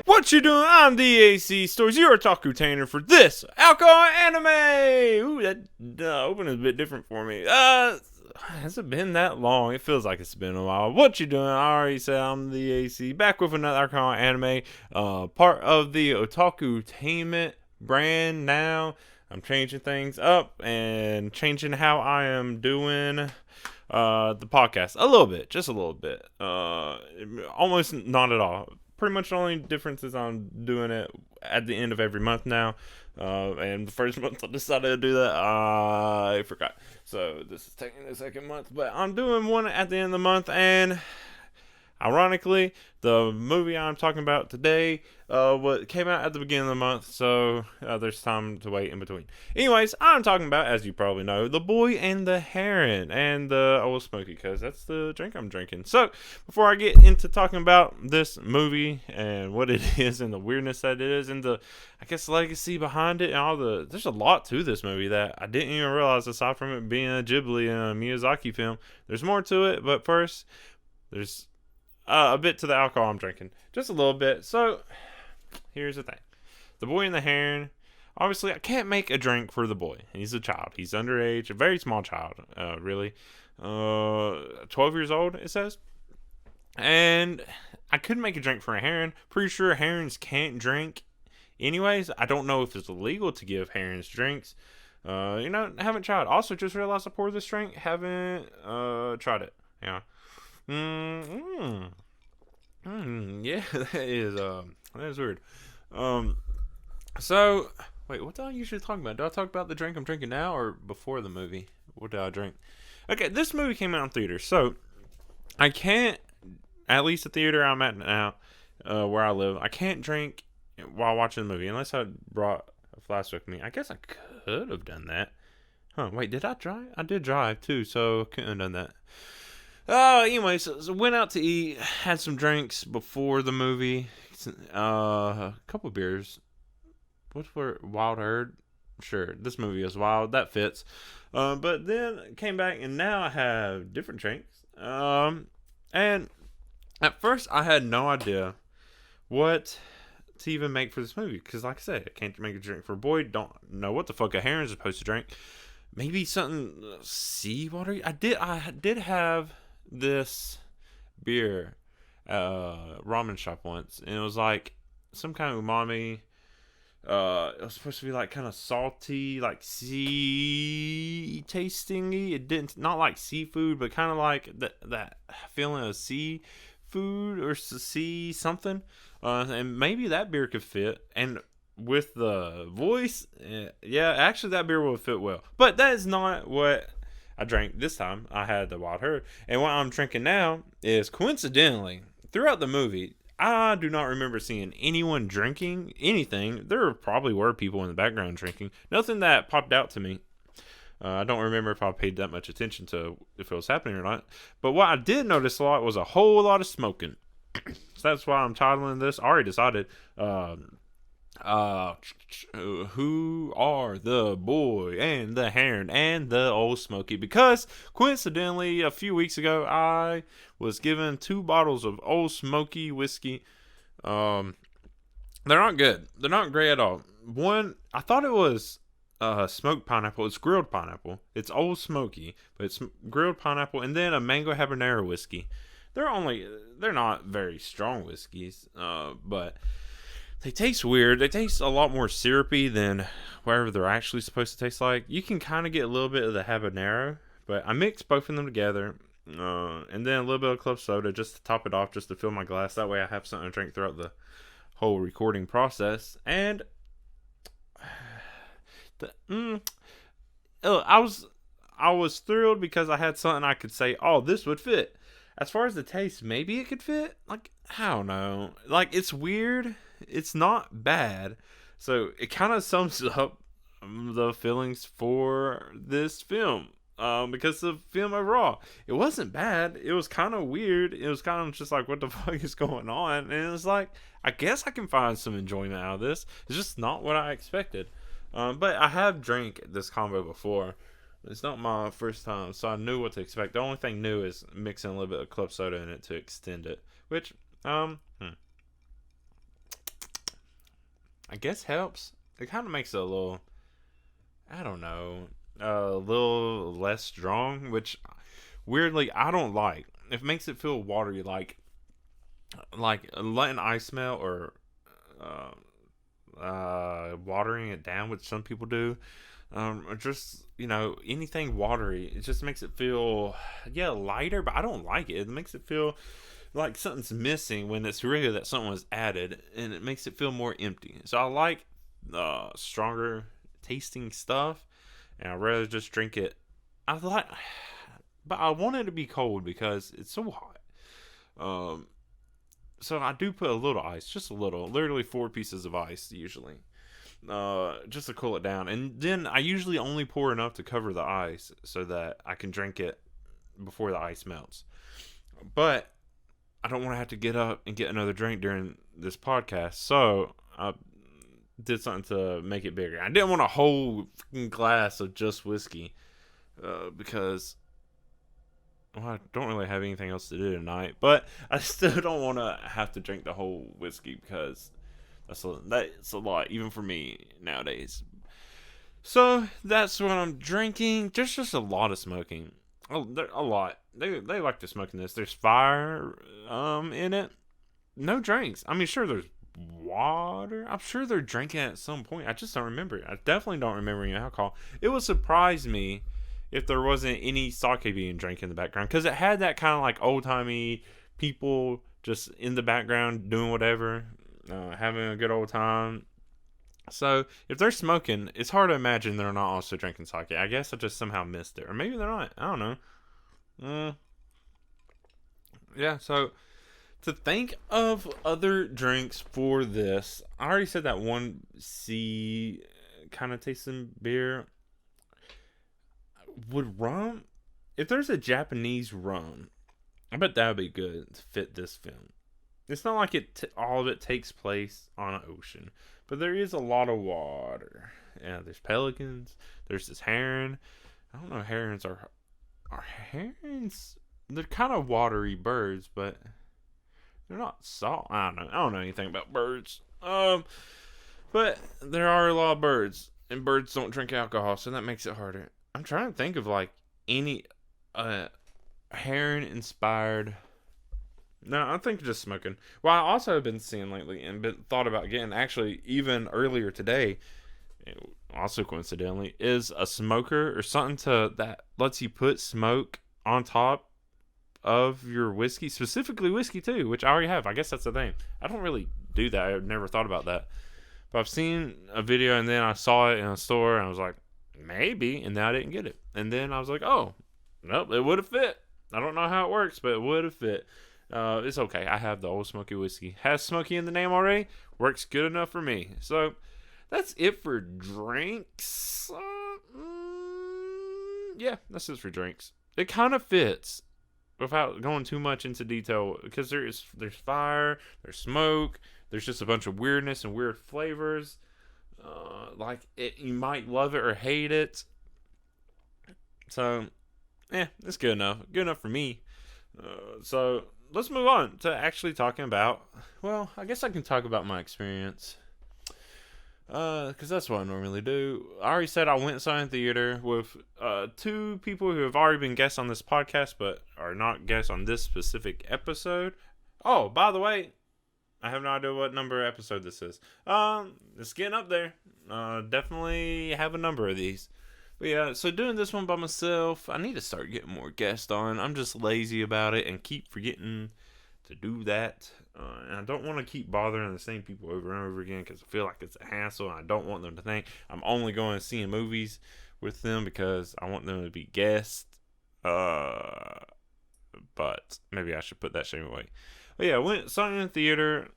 What you doing? I'm the AC Stories, your otaku tainer for this alcohol anime. Ooh, that opening is a bit different for me. Has it been that long? It feels like it's been a while. What you doing? I already said I'm the AC, back with another alcohol anime. Part of the otaku tainment brand now. I'm changing things up and changing how I am doing the podcast a little bit, just a little bit. Almost not at all. Pretty much the only difference is I'm doing it at the end of every month now. And the first month I decided to do that, I forgot. So this is taking the second month, but I'm doing one at the end of the month, and ironically, the movie I'm talking about today what came out at the beginning of the month, so there's time to wait in between. Anyways, I'm talking about, as you probably know, The Boy and the Heron and the Ole Smoky, because that's the drink I'm drinking. So, before I get into talking about this movie and what it is and the weirdness that it is and the, I guess, legacy behind it and all the, there's a lot to this movie that I didn't even realize aside from it being a Ghibli and a Miyazaki film. There's more to it, but first, there's a bit to the alcohol I'm drinking. Just a little bit. So, here's the thing. The Boy and the Heron. Obviously, I can't make a drink for the boy. He's a child. He's underage. A very small child, really. 12 years old, it says. And I couldn't make a drink for a heron. Pretty sure herons can't drink anyways. I don't know if it's illegal to give herons drinks. Haven't tried. Also, just realized I poured this drink. Haven't tried it. Yeah. Yeah, that is weird. So wait, what do I usually talk about? Do I talk about the drink I'm drinking now or before the movie? What did I drink? Okay, this movie came out in theaters, so I can't, at least the theater I'm at now, where I live, I can't drink while watching the movie unless I brought a flask with me. I guess I could have done that. Wait, did I drive? I did drive too, so couldn't have done that. Anyways, so went out to eat, had some drinks before the movie, a couple beers. What for? Wild Herd? Sure, this movie is wild, that fits. But then came back and now I have different drinks. And at first I had no idea what to even make for this movie, because like I said, I can't make a drink for a boy, don't know what the fuck a heron is supposed to drink. Maybe something seawater. I did have this beer ramen shop once, and it was like some kind of umami. It was supposed to be like kind of salty, like sea tastingy. It didn't, not like seafood, but kind of like that feeling of seafood or sea something. And maybe that beer could fit. And with the voice, yeah, actually that beer would fit well. But that is not what I drank this time. I had the Wild Herd, and what I'm drinking now is, coincidentally, throughout the movie, I do not remember seeing anyone drinking anything. There probably were people in the background drinking. Nothing that popped out to me. I don't remember if I paid that much attention to if it was happening or not. But what I did notice a lot was a whole lot of smoking. So that's why I'm titling this. I already decided. Who are the boy and the heron and the Ole Smoky? Because coincidentally, a few weeks ago, I was given 2 bottles of Ole Smoky whiskey. They're not good. They're not great at all. One, I thought it was smoked pineapple. It's grilled pineapple. It's Ole Smoky, but it's grilled pineapple, and then a mango habanero whiskey. They're not very strong whiskeys, but they taste weird. They taste a lot more syrupy than whatever they're actually supposed to taste like. You can kind of get a little bit of the habanero, but I mixed both of them together, and then a little bit of club soda just to top it off, just to fill my glass. That way I have something to drink throughout the whole recording process. And I was thrilled because I had something I could say, oh, this would fit. As far as the taste, maybe it could fit. Like, I don't know. Like, it's weird. It's not bad. So it kind of sums up the feelings for this film. Because the film overall, it wasn't bad. It was kind of weird. It was kind of just like, what the fuck is going on? And it was like, I guess I can find some enjoyment out of this. It's just not what I expected. But I have drank this combo before. It's not my first time, so I knew what to expect. The only thing new is mixing a little bit of club soda in it to extend it, which I guess helps. It kind of makes it a little, I don't know, a little less strong, which weirdly I don't like. It makes it feel watery, like letting ice melt or watering it down, which some people do. Or just anything watery, it just makes it feel lighter, but I don't like it. It makes it feel like something's missing when it's really that something was added, and it makes it feel more empty. So I like stronger tasting stuff, and I'd rather just drink it. But I want it to be cold because it's so hot. So I do put a little ice, just a little, literally 4 pieces of ice usually, just to cool it down. And then I usually only pour enough to cover the ice so that I can drink it before the ice melts. But I don't want to have to get up and get another drink during this podcast, so I did something to make it bigger. I didn't want a whole glass of just whiskey because I don't really have anything else to do tonight. But I still don't want to have to drink the whole whiskey because that's a lot, even for me nowadays. So that's what I'm drinking. There's just a lot of smoking. Oh, a lot. They like to smoke in this. There's fire in it. No drinks. I mean, sure, there's water. I'm sure they're drinking at some point. I just don't remember it. I definitely don't remember any alcohol. It would surprise me if there wasn't any sake being drank in the background, because it had that kind of like old-timey people just in the background doing whatever, having a good old time. So if they're smoking, it's hard to imagine they're not also drinking sake. I guess I just somehow missed it, or maybe they're not. I don't know. Yeah, so to think of other drinks for this, I already said that one C kind of tasting beer. Would rum, if there's a Japanese rum, I bet that would be good to fit this film. It's not like all of it takes place on an ocean, but there is a lot of water. Yeah, there's pelicans. There's this heron. I don't know. Herons are herons. They're kind of watery birds, but they're not salt. I don't know anything about birds. But there are a lot of birds, and birds don't drink alcohol, so that makes it harder. I'm trying to think of like any heron inspired. No, I think just smoking. Well, I also have been seeing lately and thought about getting, actually even earlier today, also coincidentally, is a smoker or something that lets you put smoke on top of your whiskey, specifically whiskey too, which I already have. I guess that's the thing. I don't really do that. I've never thought about that, but I've seen a video and then I saw it in a store and I was like, maybe, and then I didn't get it. And then I was like, oh, nope, it would have fit. I don't know how it works, but it would have fit. It's okay. I have the Ole Smoky whiskey. Has Smoky in the name already. Works good enough for me. So that's it for drinks. Yeah, that's it for drinks. It kind of fits without going too much into detail because there's fire, there's smoke, there's just a bunch of weirdness and weird flavors. Like it, you might love it or hate it. So, it's good enough. Good enough for me. So let's move on to actually talking about. Well, I guess I can talk about my experience. Because that's what I normally do. I already said I went and saw in theater with 2 people who have already been guests on this podcast, but are not guests on this specific episode. Oh, by the way, I have no idea what number episode this is. It's getting up there. Definitely have a number of these. But yeah, so doing this one by myself, I need to start getting more guests on. I'm just lazy about it and keep forgetting to do that. And I don't want to keep bothering the same people over and over again because I feel like it's a hassle and I don't want them to think I'm only going to see movies with them because I want them to be guests. But maybe I should put that shame away. But yeah, saw it in the theater.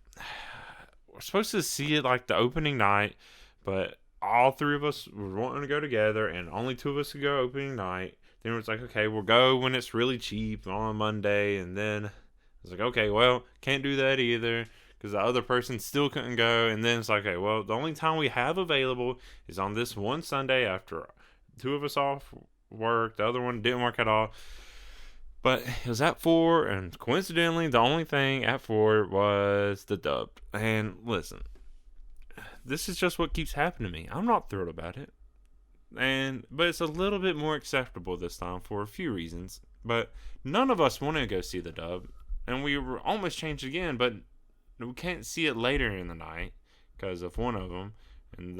We're supposed to see it like the opening night, but all 3 of us were wanting to go together, and only 2 of us could go opening night. Then it was like, okay, we'll go when it's really cheap on a Monday, and then I was like, okay, well, can't do that either because the other person still couldn't go. And then it's like, okay, well, the only time we have available is on this one Sunday after 2 of us off work. The other one didn't work at all. But it was at 4, and coincidentally, the only thing at 4 was the dub. And listen, this is just what keeps happening to me. I'm not thrilled about it. But it's a little bit more acceptable this time for a few reasons. But none of us want to go see the dub. And we were almost changed again, but we can't see it later in the night because of one of them. And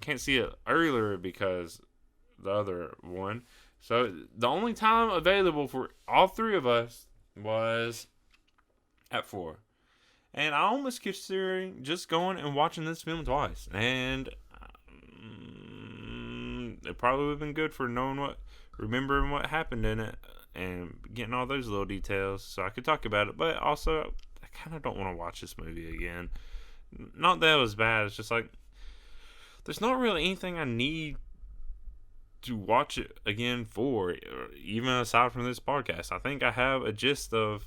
can't see it earlier because the other one. So the only time available for all three of us was at 4. And I almost considering just going and watching this film twice. And it probably would have been good for remembering what happened in it and getting all those little details so I could talk about it. But also, I kind of don't want to watch this movie again. Not that it was bad. It's just like, there's not really anything I need to watch it again for, even aside from this podcast. I think I have a gist of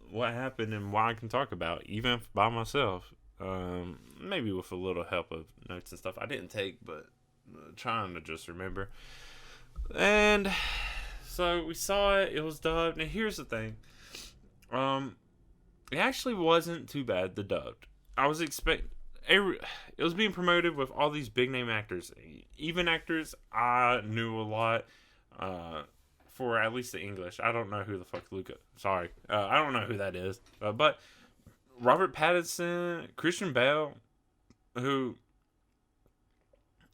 what happened and why I can talk about, even by myself. Maybe with a little help of notes and stuff I didn't take, but trying to just remember. And so we saw it. It was dubbed. Now here's the thing. It actually wasn't too bad, the dubbed. I was expecting... It was being promoted with all these big name actors, even actors I knew a lot for at least the English. I don't know who the fuck Luca. Sorry, I don't know who that is. But Robert Pattinson, Christian Bale, who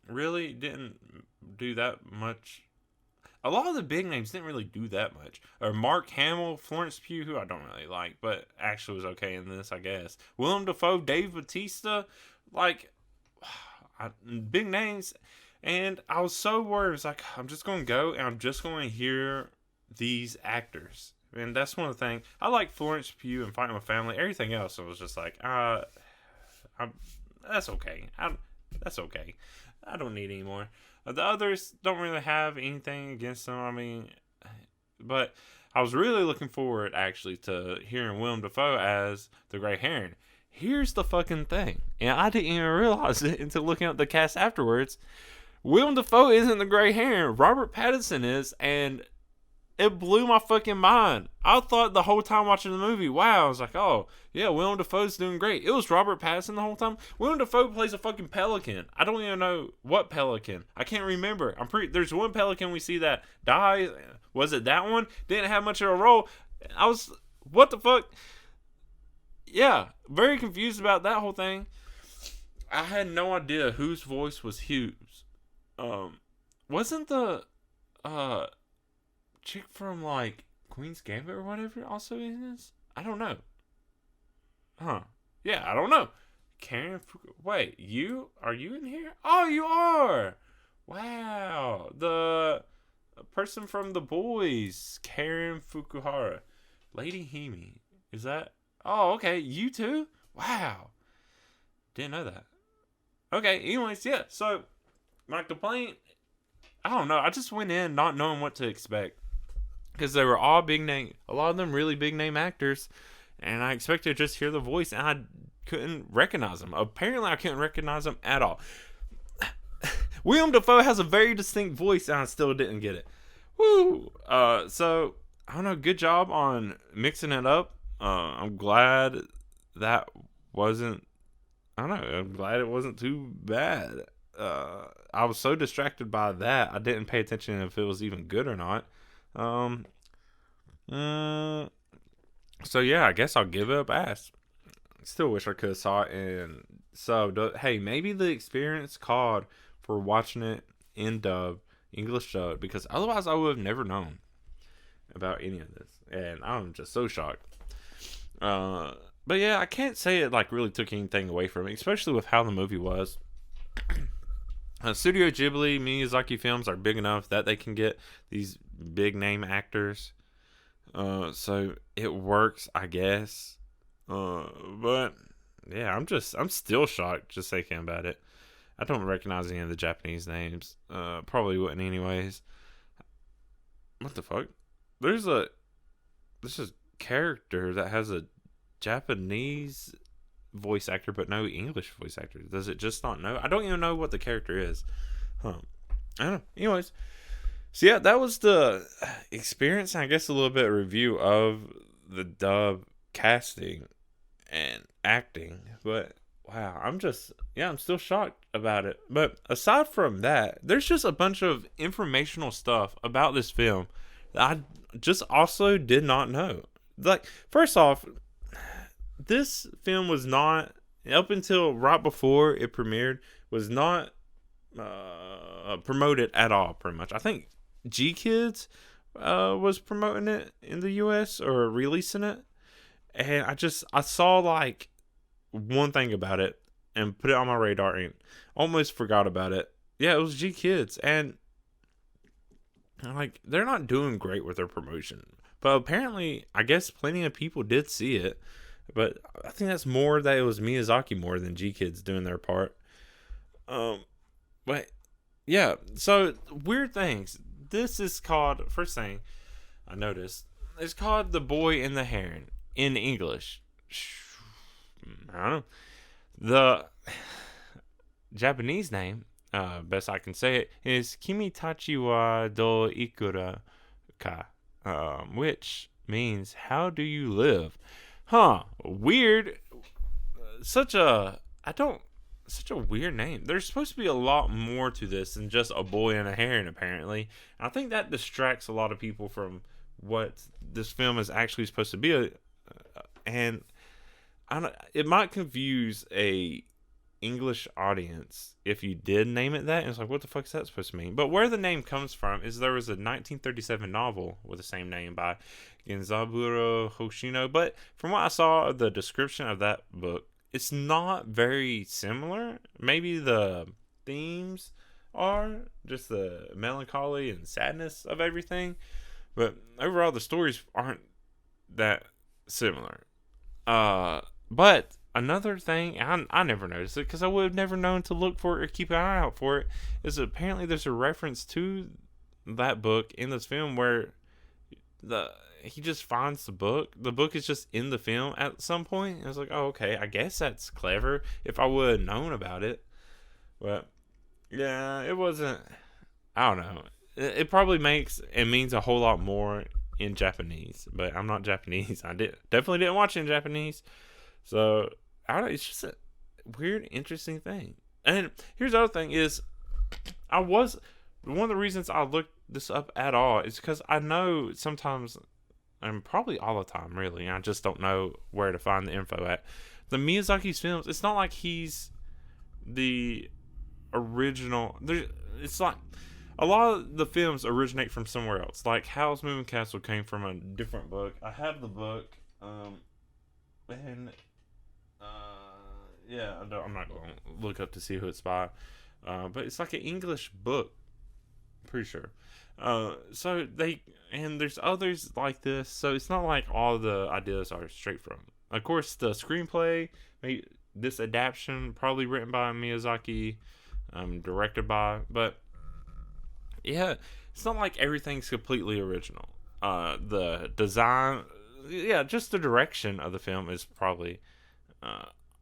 really didn't do that much. A lot of the big names didn't really do that much. Or Mark Hamill, Florence Pugh, who I don't really like, but actually was okay in this, I guess. Willem Dafoe, Dave Bautista, big names. And I was so worried. It's like, I'm just going to go and I'm just going to hear these actors. And that's one of the things. I like Florence Pugh and Fighting with Family. Everything else, I was just like, that's okay. That's okay. I don't need any more. The others don't really have anything against them. I mean, but I was really looking forward, actually, to hearing Willem Dafoe as the Grey Heron. Here's the fucking thing. And I didn't even realize it until looking at the cast afterwards. Willem Dafoe isn't the Grey Heron. Robert Pattinson is, and it blew my fucking mind. I thought the whole time watching the movie, wow, I was like, oh, yeah, Willem Dafoe's doing great. It was Robert Pattinson the whole time. Willem Dafoe plays a fucking pelican. I don't even know what pelican. I can't remember. There's one pelican we see that dies. Was it that one? Didn't have much of a role. What the fuck? Yeah, very confused about that whole thing. I had no idea whose voice was whose. Wasn't the, chick from Queen's Gambit or whatever also in this? I don't know. Huh. Yeah, I don't know. Wait, are you in here? Oh, you are. Wow. The person from The Boys, Karen Fukuhara. Lady Hime. Is that? Oh, okay. You too? Wow. Didn't know that. Okay, anyways, yeah. So, my complaint, I don't know. I just went in not knowing what to expect. Because they were all big name, a lot of them really big name actors, and I expected to just hear the voice, and I couldn't recognize them. Apparently, I couldn't recognize them at all. Willem Dafoe has a very distinct voice, and I still didn't get it. Woo! So, I don't know, good job on mixing it up. I'm glad that wasn't, I don't know, I'm glad it wasn't too bad. I was so distracted by that, I didn't pay attention if it was even good or not. So yeah, I guess I'll give it a pass. Still wish I could have saw it in sub. Hey, maybe the experience called for watching it in dub, English dub, because otherwise I would have never known about any of this, and I'm just so shocked. But yeah, I can't say it really took anything away from it, especially with how the movie was. Studio Ghibli, Miyazaki films are big enough that they can get these big name actors. So it works, I guess. But yeah, I'm still shocked just thinking about it. I don't recognize any of the Japanese names. Probably wouldn't anyways. What the fuck? There's a character that has a Japanese voice actor but no English voice actor. Does it just not know? I don't even know what the character is. I don't know. Anyways, So yeah, that was the experience. I guess a little bit of review of the dub casting and acting. But wow, I'm still shocked about it. But aside from that, there's just a bunch of informational stuff about this film that I just also did not know. Like, first off, this film was not, up until right before it premiered, was not promoted at all, pretty much. I think gkids was promoting it in the US or releasing it, and I saw like one thing about it and put it on my radar and almost forgot about it. Yeah, it was gkids, and like they're not doing great with their promotion, but apparently I guess plenty of people did see it. But I think that's more that it was Miyazaki more than gkids doing their part. But yeah, so weird things. This is called, first thing I noticed, it's called The Boy and the Heron in English. I don't know. The Japanese name, best I can say it, is Kimi tachi wa do ikura ka, which means how do you live? Huh? Weird. Such a weird name. There's supposed to be a lot more to this than just a boy and a heron, apparently. I think that distracts a lot of people from what this film is actually supposed to be. And it might confuse a English audience if you did name it that. And it's like, what the fuck is that supposed to mean? But where the name comes from is there was a 1937 novel with the same name by Genzaburo Hoshino. But from what I saw of the description of that book, it's not very similar. Maybe the themes are just the melancholy and sadness of everything, but overall the stories aren't that similar. But another thing, I never noticed it because I would have never known to look for it or keep an eye out for it, is apparently there's a reference to that book in this film where he just finds the book. The book is just in the film at some point. I was like, oh, okay, I guess that's clever if I would have known about it. But yeah, it wasn't, I don't know. It probably means a whole lot more in Japanese, but I'm not Japanese. I definitely didn't watch it in Japanese. So I don't know, it's just a weird, interesting thing. And here's the other thing is, one of the reasons I looked this up at all is because I know sometimes, and probably all the time really, I just don't know where to find the info at. The Miyazaki's films, it's not like he's the original. It's like a lot of the films originate from somewhere else. Like Howl's Moving Castle came from a different book. I have the book, and yeah, I'm not going to look up to see who it's by, but it's like an English book, pretty sure. So there's others like this, so it's not like all the ideas are straight from. Of course, the screenplay, this adaptation, probably written by Miyazaki, directed by, but yeah, it's not like everything's completely original. The design, yeah, just the direction of the film is probably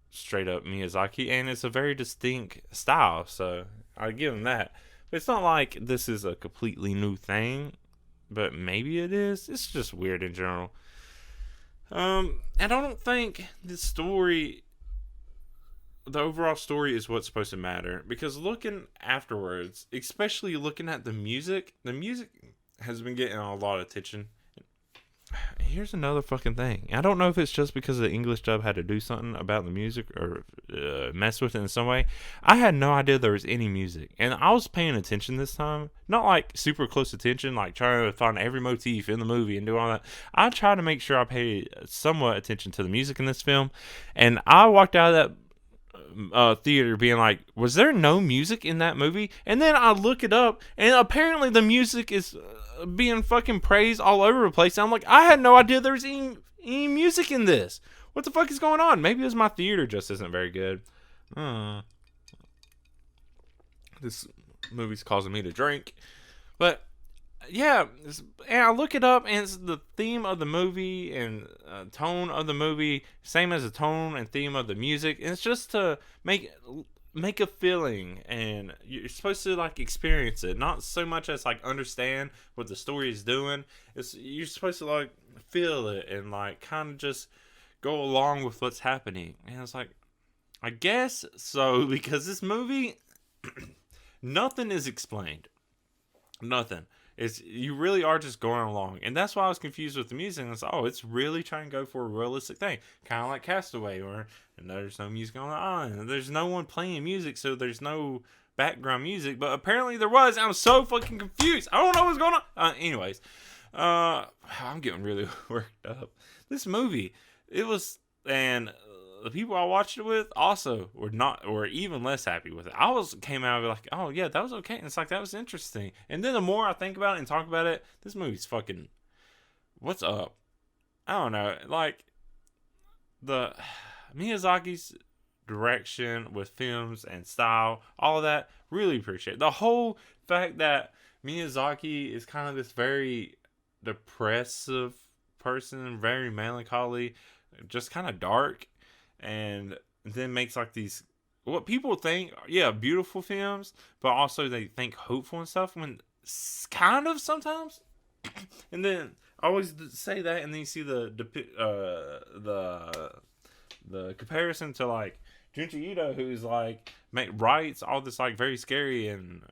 straight up Miyazaki, and it's a very distinct style, so I'll give him that. But it's not like this is a completely new thing, but maybe it is. It's just weird in general. And I don't think the overall story is what's supposed to matter, because looking afterwards, especially looking at the music has been getting a lot of attention. Here's another fucking thing. I don't know if it's just because the English dub had to do something about the music or mess with it in some way. I had no idea there was any music, and I was paying attention this time. Not like super close attention, like trying to find every motif in the movie and do all that. I tried to make sure I paid somewhat attention to the music in this film, and I walked out of that theater being like, was there no music in that movie? And then I look it up, and apparently the music is being fucking praised all over the place. I'm like, I had no idea there was any music in this. What the fuck is going on? Maybe it was my theater just isn't very good. This movie's causing me to drink. But yeah, and I look it up, and it's the theme of the movie and tone of the movie, same as the tone and theme of the music. And it's just to make make a feeling, and you're supposed to like experience it, not so much as like understand what the story is doing. You're supposed to like feel it and like kind of just go along with what's happening. And it's like, I guess so, because this movie, nothing is explained. Nothing. You really are just going along, and that's why I was confused with the music. It's it's really trying to go for a realistic thing, kind of like Castaway, where there's no music going on, and there's no one playing music, so there's no background music. But apparently there was. I'm so fucking confused. I don't know what's going on. Anyways, I'm getting really worked up. This movie, it was, and the people I watched it with also were even less happy with it. Came out of it like, oh yeah, that was okay. And it's like, that was interesting. And then the more I think about it and talk about it, this movie's fucking, what's up? I don't know. Like, the Miyazaki's direction with films and style, all of that, really appreciate it. The whole fact that Miyazaki is kind of this very depressive person, very melancholy, just kind of dark, and then makes like these, what people think, yeah, beautiful films, but also they think hopeful and stuff, when kind of sometimes. And then I always say that, and then you see the comparison to like Junji Ito, who's like writes all this like very scary and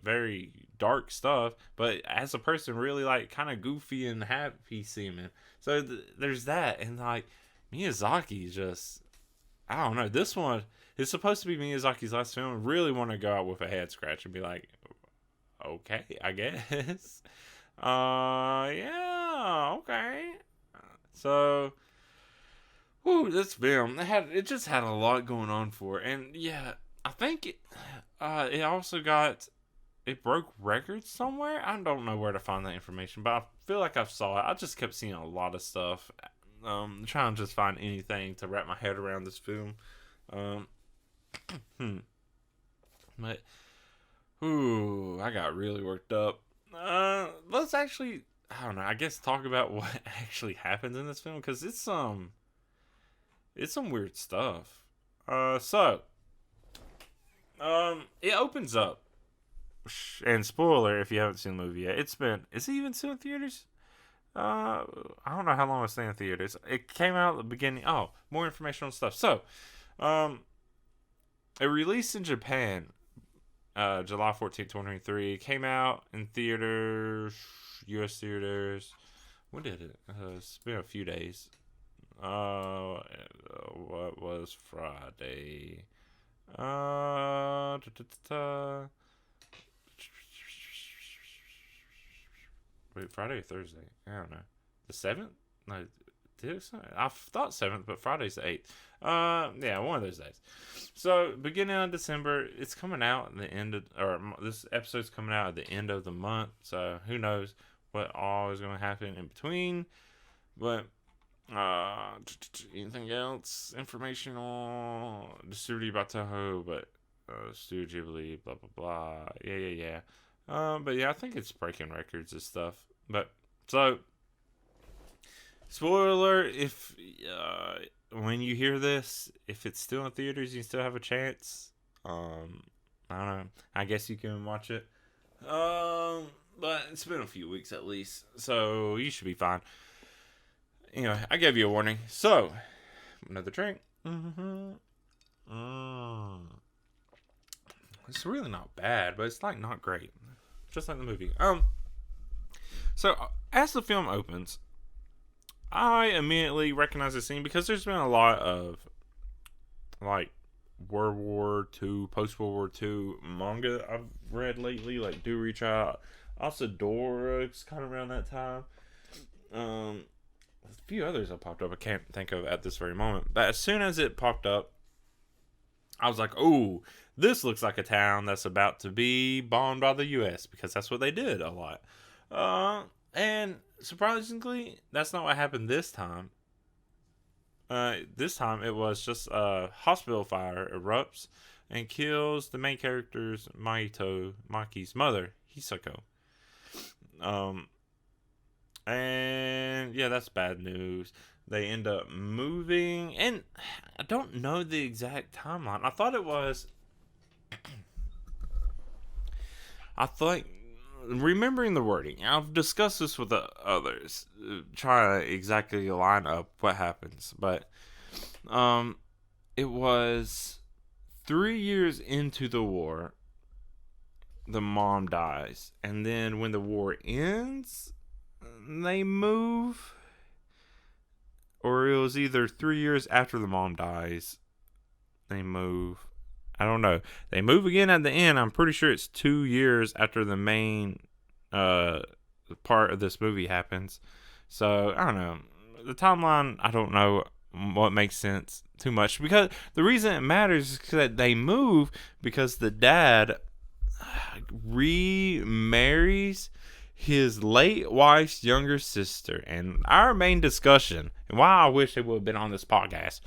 very dark stuff, but as a person really like kind of goofy and happy seeming. So there's that, and like Miyazaki just, I don't know. This one is supposed to be Miyazaki's last film. I really want to go out with a head scratch and be like, okay, I guess. Yeah, okay. So, this film, it just had a lot going on for it. And yeah, I think it also it broke records somewhere. I don't know where to find that information, but I feel like I saw it. I just kept seeing a lot of stuff. Trying to just find anything to wrap my head around this film. But, I got really worked up. Let's actually, I don't know, I guess talk about what actually happens in this film, because it's some weird stuff. It opens up, and spoiler if you haven't seen the movie yet, is it even still in theaters? I don't know how long it was staying in theaters. It came out at the beginning. Oh, more information on stuff. So, it released in Japan, July 14th, 2023. It came out in theaters, U.S. theaters. When did it? It's been a few days. What was Friday? Wait, Friday or Thursday? I don't know. The 7th? No, I thought 7th, but Friday's the 8th. Yeah, one of those days. So, beginning of December, it's coming out at the end of, this episode's coming out at the end of the month. So, who knows what all is going to happen in between. But, anything else? Informational, distributed by Toho, but, Studio Ghibli, blah, blah, blah. Yeah. But yeah, I think it's breaking records and stuff. But, so, spoiler, if, when you hear this, if it's still in theaters, you still have a chance. I don't know. I guess you can watch it. But it's been a few weeks at least, so you should be fine. Anyway, I gave you a warning. So, another drink. It's really not bad, but it's like not great. Just like the movie. So as the film opens, I immediately recognize the scene because there's been a lot of like World War II, post World War II manga I've read lately, like Do Reach Out. Also Dora's kind of around that time. A few others have popped up I can't think of at this very moment. But as soon as it popped up, I was like, oh, this looks like a town that's about to be bombed by the U.S. because that's what they did a lot. And surprisingly, that's not what happened this time. This time it was just a hospital fire erupts and kills the main character's Maki's mother, Hisako. And yeah, that's bad news. They end up moving, and I don't know the exact timeline. I thought it was I think, remembering the wording, I've discussed this with the others, trying to exactly line up what happens, but it was 3 years into the war, the mom dies, and then when the war ends, they move, or it was either 3 years after the mom dies, they move. I don't know. They move again at the end. I'm pretty sure it's 2 years after the main part of this movie happens. So, I don't know. The timeline, I don't know what makes sense too much. Because the reason it matters is that they move because the dad remarries his late wife's younger sister. And our main discussion, and why I wish they would have been on this podcast,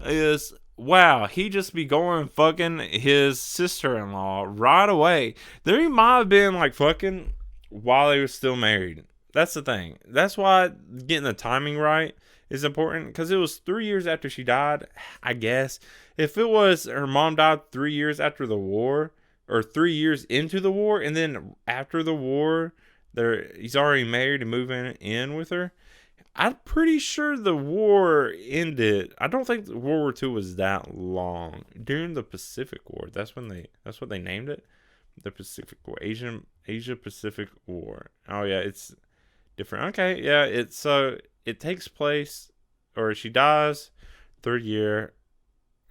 is... wow, he just be going fucking his sister-in-law right away. There might have been like fucking while they were still married. That's the thing. That's why getting the timing right is important, because it was 3 years after she died, I guess. If it was her mom died 3 years after the war, or 3 years into the war, and then after the war, he's already married and moving in with her. I'm pretty sure the war ended. I don't think World War II was that long. During the Pacific War. That's what they named it. The Pacific War. Asia Pacific War. Oh yeah, it's different. Okay, yeah, it takes place, or she dies, 3rd year.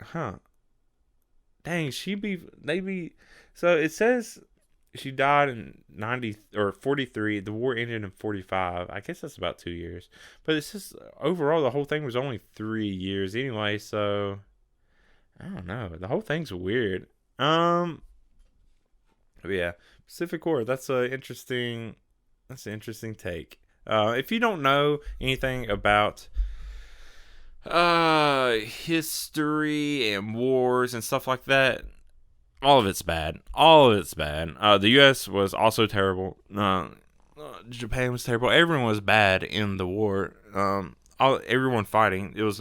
Huh. Dang, so it says she died in 90 or 43. The war ended in 45. I guess that's about 2 years. But it's just overall the whole thing was only 3 years anyway. So I don't know. The whole thing's weird. But yeah, Pacific War. That's an interesting take. If you don't know anything about history and wars and stuff like that, all of it's bad. The U.S. was also terrible. Japan was terrible. Everyone was bad in the war. Everyone fighting. There was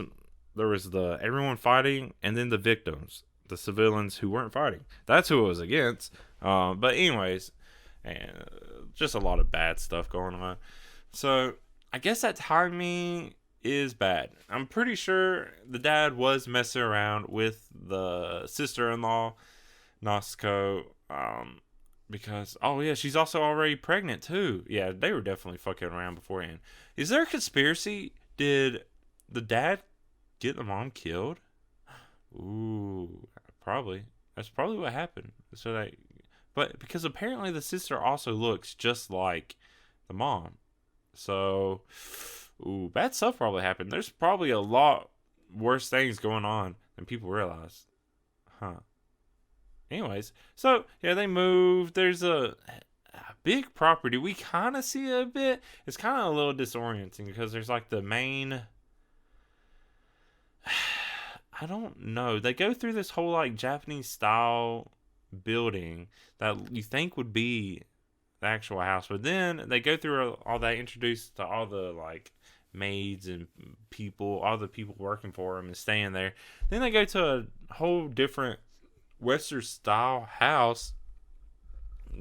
the everyone fighting, and then the victims, the civilians who weren't fighting. That's who it was against. But anyways, and just a lot of bad stuff going on. So I guess that timing is bad. I'm pretty sure the dad was messing around with the sister-in-law, Nasco, because, oh yeah, she's also already pregnant too. Yeah, they were definitely fucking around beforehand. Is there a conspiracy? Did the dad get the mom killed? Ooh, probably. That's probably what happened. But because apparently the sister also looks just like the mom. So, ooh, bad stuff probably happened. There's probably a lot worse things going on than people realize. Huh. Anyways, so yeah, they moved. There's a big property. We kind of see it a bit. It's kind of a little disorienting because there's like the main. I don't know. They go through this whole like Japanese style building that you think would be the actual house, but then they go through all that, introduced to all the like maids and people, all the people working for them and staying there. Then they go to a whole different Western style house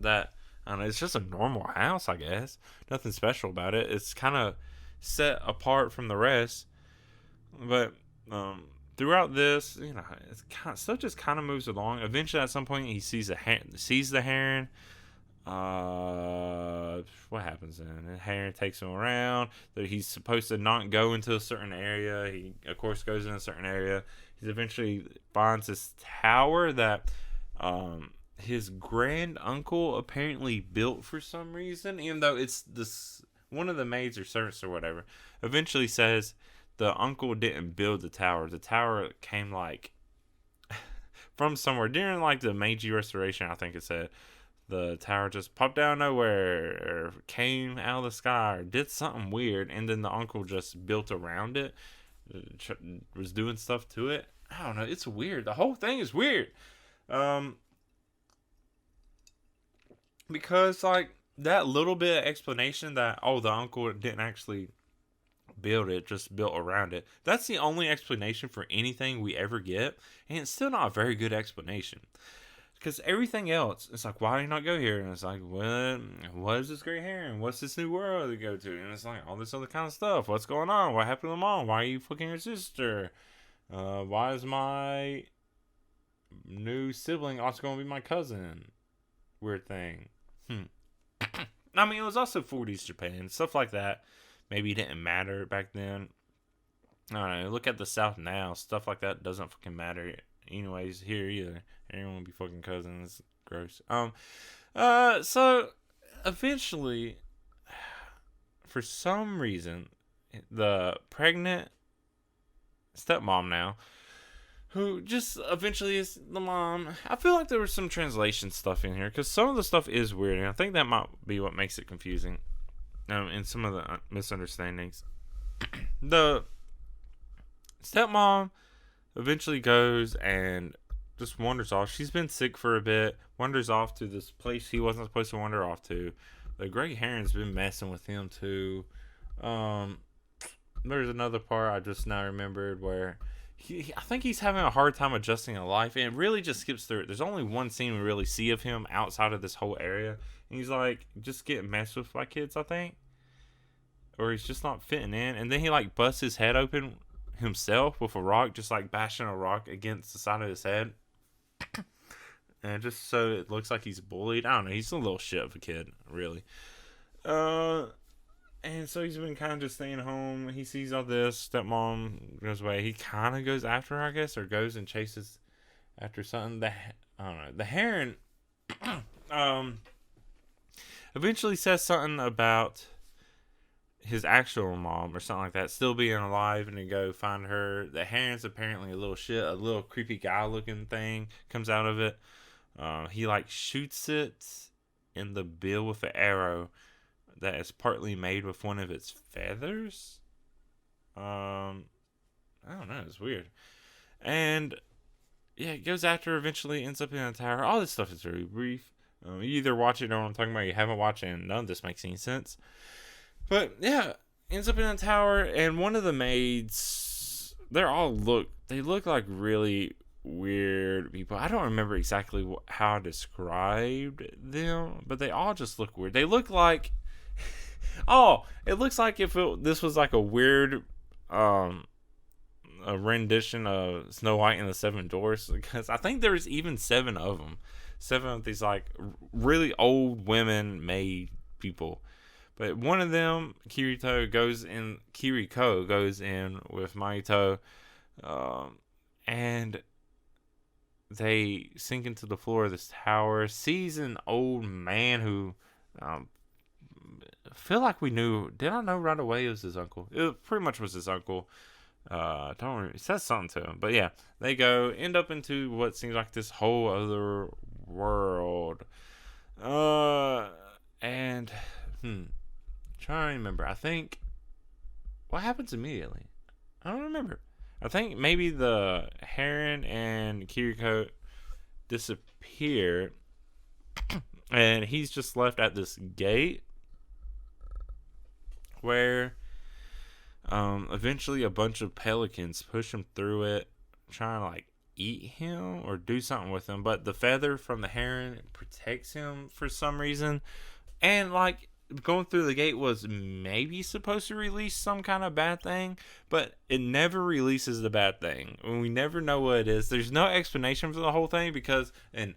that, I don't know, it's just a normal house, I guess. Nothing special about it. It's kind of set apart from the rest. But throughout this, you know, it's stuff just kind of moves along. Eventually, at some point, he sees the Heron. What happens then? The Heron takes him around. He's supposed to not go into a certain area. He, of course, goes in a certain area. He eventually finds this tower that his grand uncle apparently built for some reason, even though it's this one of the maids or servants or whatever eventually says the uncle didn't build the tower. The tower came like from somewhere during like the Meiji Restoration. I think it said the tower just popped out of nowhere or came out of the sky or did something weird, and then the uncle just built around it, was doing stuff to it. I don't know. It's weird. The whole thing is weird. Because like that little bit of explanation that, oh, the uncle didn't actually build it, just built around it. That's the only explanation for anything we ever get, and it's still not a very good explanation. Because everything else, it's like, why do you not go here? And it's like, what is this great heron? What's this new world to go to? And it's like all this other kind of stuff. What's going on? What happened to mom? Why are you fucking your sister? Why is my new sibling also going to be my cousin? Weird thing. I mean, it was also 40s Japan. Stuff like that maybe didn't matter back then. I don't know. Look at the South now. Stuff like that doesn't fucking matter anyways here either. Everyone will be fucking cousins. Gross. So eventually, for some reason, the pregnant stepmom now, who just eventually is the mom. I feel like there was some translation stuff in here because some of the stuff is weird, and I think that might be what makes it confusing. And some of the misunderstandings. The stepmom eventually goes and just wanders off. She's been sick for a bit, wanders off to this place he wasn't supposed to wander off to. The great heron's been messing with him too. There's another part I just now remembered where I think he's having a hard time adjusting to life, and it really just skips through it. There's only one scene we really see of him outside of this whole area, and he's like just getting messed with by kids, I think, or he's just not fitting in, and then he like busts his head open himself with a rock, just like bashing a rock against the side of his head. And just so it looks like he's bullied. I don't know. He's a little shit of a kid, really. And so he's been kind of just staying home. He sees all this. Stepmom goes away. He kind of goes after her, I guess, or goes and chases after something. I don't know. The heron eventually says something about his actual mom or something like that still being alive, and to go find her. The heron's apparently a little shit, a little creepy guy looking thing comes out of it. He like shoots it in the bill with an arrow that is partly made with one of its feathers. I don't know, it's weird. And yeah, it goes after her, eventually ends up in a tower. All this stuff is very brief. You either watch it or know what I'm talking about, you haven't watched it, and none of this makes any sense. But yeah, ends up in a tower, and one of the maids, they look like really weird people. I don't remember exactly how I described them, but they all just look weird. They look like, it looks like if this was like a weird, a rendition of Snow White and the Seven Dwarfs, because I think there's even 7 of them. 7 of these like really old women maid people. But one of them, Kiriko, goes in with Maito, and they sink into the floor of this tower, sees an old man who, I feel like we knew, did I know right away it was his uncle? It pretty much was his uncle. Don't remember, it says something to him. But yeah, they end up into what seems like this whole other world. And, trying to remember. I think what happens immediately? I don't remember. I think maybe the Heron and Kiriko disappear, and he's just left at this gate where eventually a bunch of pelicans push him through it, trying to like eat him or do something with him. But the feather from the heron protects him for some reason, and like going through the gate was maybe supposed to release some kind of bad thing, but it never releases the bad thing. We never know what it is. There's no explanation for the whole thing, because an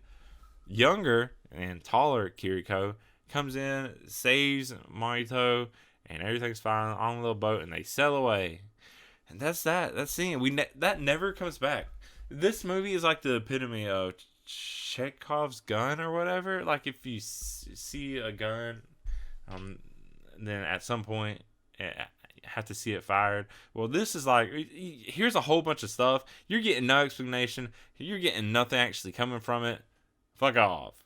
younger and taller Kiriko comes in, saves Marito, and everything's fine on a little boat, and they sail away. And that's that. That's scene. That never comes back. This movie is like the epitome of Chekhov's gun or whatever. Like if you see a gun, then at some point have to see it fired. Well, this is like, here's a whole bunch of stuff. You're getting no explanation. You're getting nothing actually coming from it. Fuck off.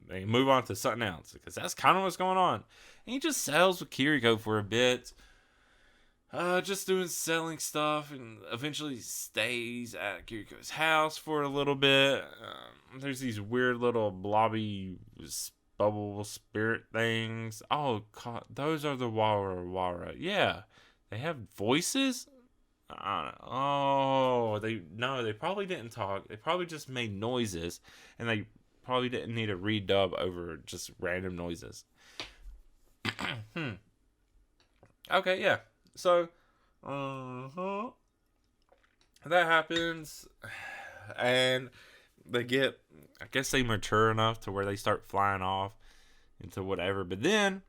They move on to something else, because that's kind of what's going on. And he just sails with Kiriko for a bit, just doing selling stuff, and eventually stays at Kiriko's house for a little bit. There's these weird little blobby bubble spirit things. Oh God, those are the Wara. Yeah, they have voices. They probably didn't talk. They probably just made noises, and they probably didn't need a redub over just random noises. Okay, yeah. So, that happens, and they get, I guess they mature enough to where they start flying off into whatever. But then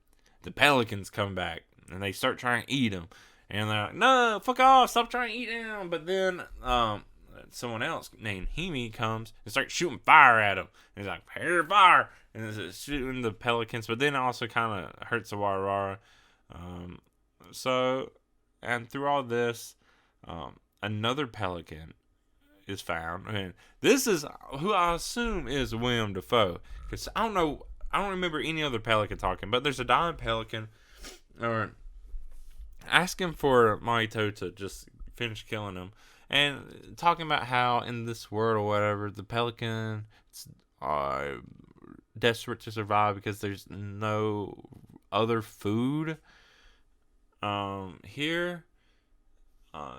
the pelicans come back, and they start trying to eat them. And they're like, no, fuck off, stop trying to eat him. But then someone else named Hemi comes and starts shooting fire at him. And he's like, here, fire. And it's shooting the pelicans. But then it also kind of hurts the Warara. And through all this, another pelican is found. And this is who I assume is William Dafoe. Because I don't remember any other pelican talking. But there's a dying pelican. Or asking for Mahito to just finish killing him, and talking about how in this world or whatever, the pelican are desperate to survive because there's no other food here.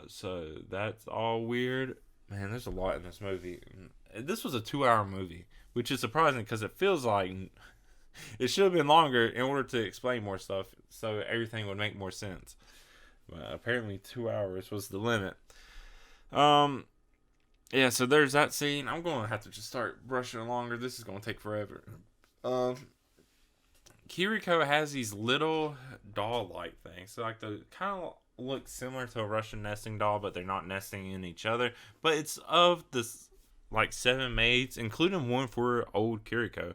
So that's all weird. Man, there's a lot in this movie. This was a 2-hour movie, which is surprising because it feels like it should have been longer in order to explain more stuff so everything would make more sense. But apparently 2 hours was the limit. Yeah, so there's that scene. I'm going to have to just start brushing along, or this is going to take forever. Kiriko has these little doll-like things. So, like, they kind of look similar to a Russian nesting doll, but they're not nesting in each other. But it's of this, like, 7 maids, including one for old Kiriko.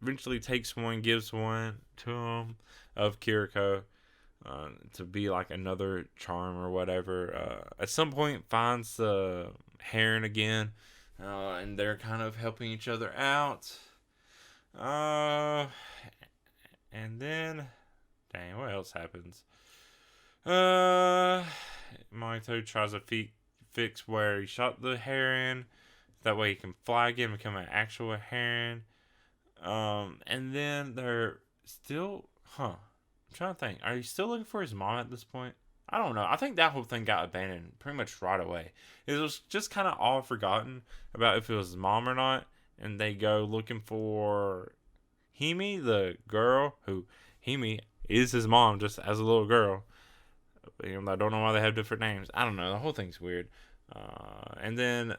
Eventually takes one, gives one to him of Kiriko. To be like another charm or whatever. At some point finds the Heron again, and they're kind of helping each other out. And then, dang, what else happens? Mahito tries to fix where he shot the Heron. That way he can fly again, become an actual Heron. And then they're still, I'm trying to think. Are you still looking for his mom at this point? I don't know. I think that whole thing got abandoned pretty much right away. It was just kind of all forgotten about if it was his mom or not. And they go looking for Hemi, the girl, who Hemi is his mom just as a little girl. I don't know why they have different names. I don't know. The whole thing's weird. And then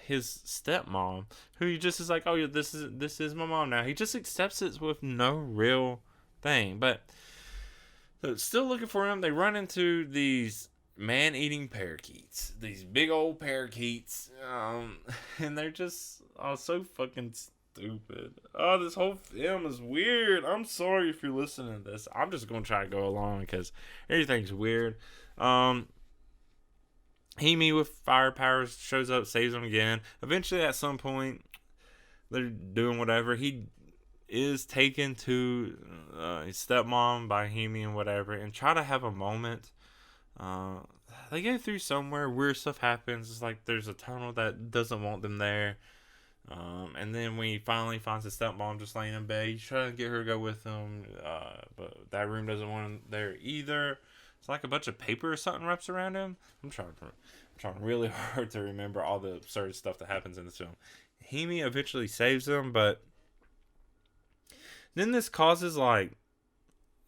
his stepmom, who he just is like, oh, yeah, this is my mom now. He just accepts it with no real thing. But so still looking for him. They run into these man-eating parakeets, these big old parakeets, and they're just so fucking stupid. Oh, this whole film is weird. I'm sorry if you're listening to this. I'm just gonna try to go along because everything's weird. Hemi with fire powers shows up, saves him again. Eventually, at some point, they're doing whatever. He is taken to his stepmom by Hemi and whatever, and try to have a moment. They go through somewhere, weird stuff happens. It's like there's a tunnel that doesn't want them there. And then when he finally finds his stepmom just laying in bed, he's trying to get her to go with him, but that room doesn't want him there either. It's like a bunch of paper or something wraps around him. I'm trying really hard to remember all the absurd stuff that happens in this film. Hemi eventually saves him, but then this causes like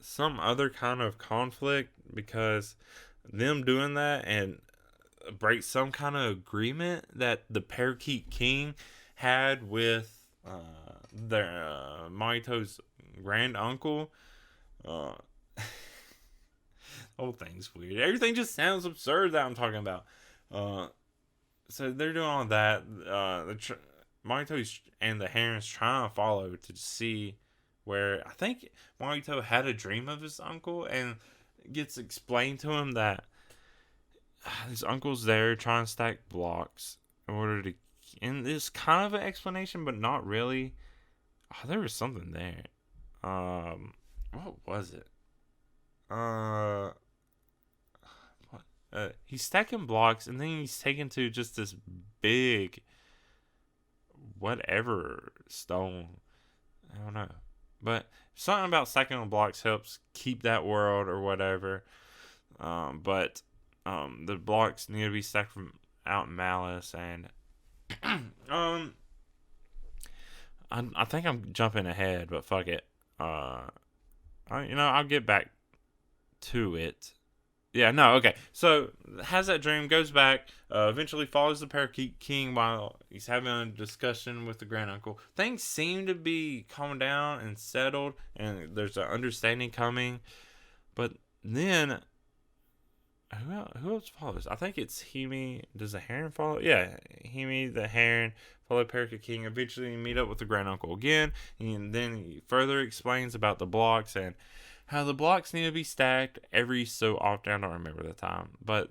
some other kind of conflict because them doing that and breaks some kind of agreement that the Parakeet King had with their Mahito's grand uncle. The whole thing's weird. Everything just sounds absurd that I'm talking about. So they're doing all that. Mahito and the Heron's trying to follow to see where I think Mahito had a dream of his uncle, and it gets explained to him that his uncle's there trying to stack blocks in order to. And it's kind of an explanation, but not really. Oh, there was something there. What was it? He's stacking blocks, and then he's taken to just this big whatever stone. I don't know. But something about stacking on blocks helps keep that world or whatever. But the blocks need to be stacked from out in Malice, and I think I'm jumping ahead, but fuck it. I'll get back to it. Yeah, no, okay. So, has that dream, goes back, eventually follows the Parakeet King while he's having a discussion with the granduncle. Things seem to be calmed down and settled, and there's an understanding coming. But then, who else follows? I think it's Hemi. Does the Heron follow? Yeah, Hemi, the Heron, follow Parakeet King, eventually meet up with the granduncle again, and then he further explains about the blocks and how the blocks need to be stacked every so often. I don't remember the time, but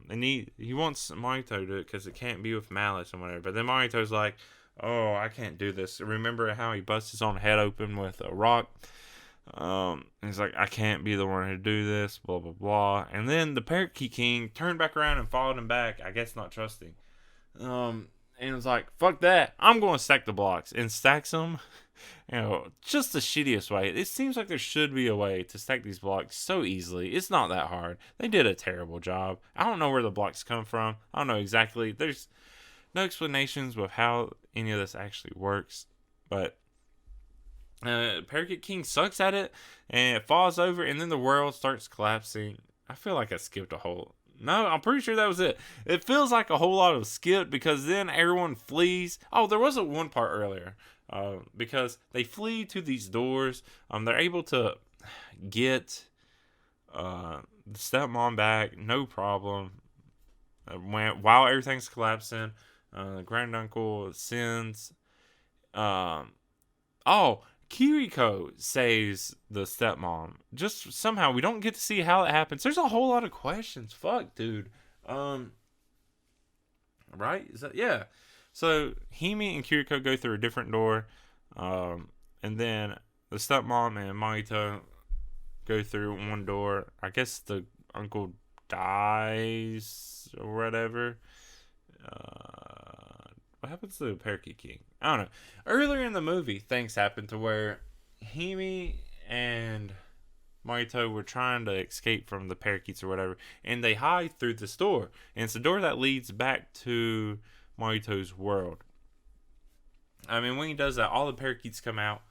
and he wants Mahito to do it because it can't be with Malice and whatever. But then Mahito's like, "Oh, I can't do this." Remember how he busts his own head open with a rock? He's like, "I can't be the one to do this." Blah blah blah. And then the Parakeet King turned back around and followed him back. I guess not trusting. And it was like, "Fuck that! I'm going to stack the blocks," and stacks them. Just the shittiest way. It seems like there should be a way to stack these blocks so easily. It's not that hard. They did a terrible job. I don't know where the blocks come from. I don't know exactly. There's no explanations with how any of this actually works. But Parakeet King sucks at it, and it falls over, and then the world starts collapsing. I feel like I skipped a whole... No, I'm pretty sure that was it. It feels like a whole lot of skip, because then everyone flees. Oh, there was one part earlier. Because they flee to these doors. They're able to get the stepmom back, no problem. While everything's collapsing, the granduncle sends... Kiriko saves the stepmom. Just somehow, we don't get to see how it happens. There's a whole lot of questions. Fuck, dude. Right? Is that... Yeah. So, Himi and Kiriko go through a different door, and then the stepmom and Mahito go through one door. I guess the uncle dies or whatever. What happens to the Parakeet King? I don't know. Earlier in the movie, things happen to where Himi and Mahito were trying to escape from the parakeets or whatever, and they hide through this door. And it's the door that leads back to Mahito's world. I mean, when he does that, all the parakeets come out.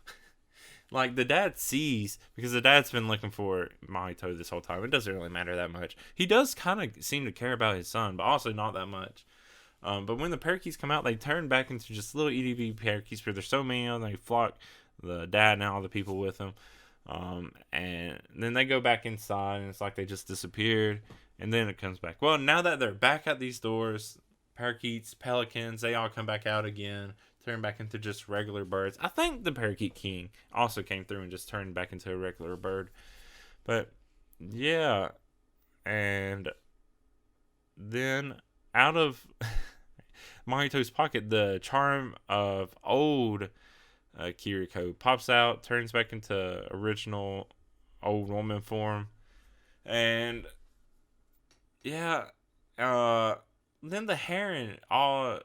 Like, the dad sees, because the dad's been looking for Mahito this whole time. It doesn't really matter that much. He does kind of seem to care about his son, but also not that much. But when the parakeets come out, they turn back into just little EDV parakeets, where there's so many of them, they flock the dad and all the people with him. And then they go back inside, and it's like they just disappeared. And then it comes back. Well, now that they're back at these doors, parakeets, pelicans, they all come back out again, turn back into just regular birds. I think the Parakeet King also came through and just turned back into a regular bird. But, yeah. And then out of Mahito's pocket, the charm of old Kiriko pops out, turns back into original old woman form. And, yeah, then the Heron, all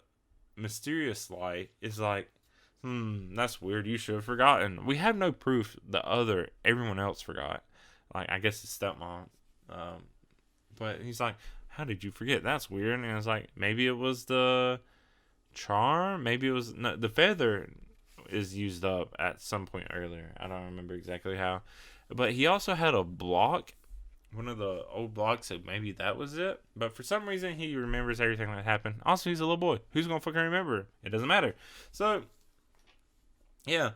mysterious like, is like, that's weird. You should have forgotten. We have no proof everyone else forgot. Like, I guess his stepmom. But he's like, how did you forget? That's weird. And I was like, maybe it was the charm. Maybe it was... No, the feather is used up at some point earlier. I don't remember exactly how. But he also had a block. One of the old blocks, so maybe that was it. But for some reason, he remembers everything that happened. Also, he's a little boy. Who's going to fucking remember? It doesn't matter. So, yeah.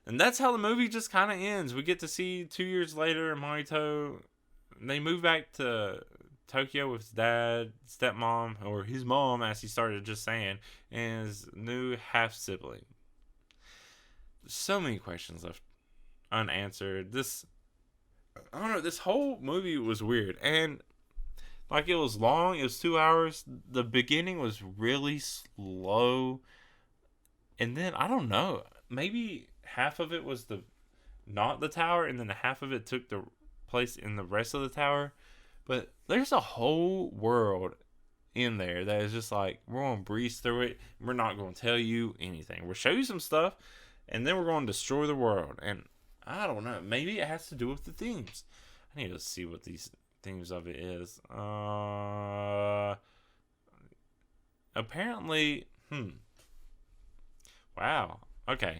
And that's how the movie just kind of ends. We get to see 2 years later, Mahito... They move back to Tokyo with his dad, stepmom, or his mom, as he started just saying, and his new half-sibling. So many questions left unanswered. I don't know, this whole movie was weird. And, like, it was long. It was 2 hours. The beginning was really slow. And then, I don't know, maybe half of it was not the tower, and then half of it took the place in the rest of the tower. But there's a whole world in there that is just like, we're going to breeze through it. We're not going to tell you anything. We'll show you some stuff, and then we're going to destroy the world. And I don't know. Maybe it has to do with the themes. I need to see what these themes of it is. Apparently, wow. Okay.